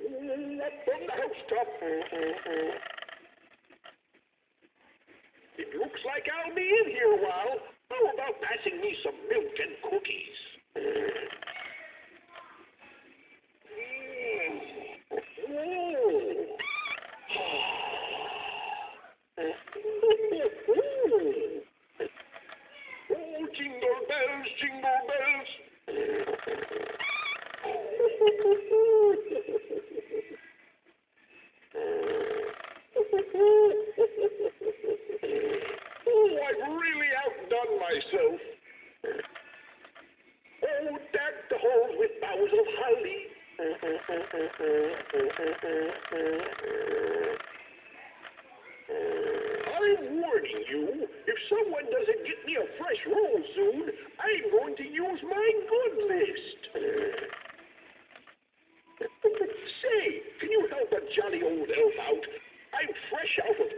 Up on the housetop. It looks like I'll be in here a while. How about passing me some milk and cookies? Oh, jingle bells, jingle bells. Oh, I've really outdone myself. Oh, deck the halls with boughs of holly. I'm warning you, if someone doesn't get me a fresh roll soon, I'm going to use my good list. Say, can you help a jolly old elf out? I'm fresh out of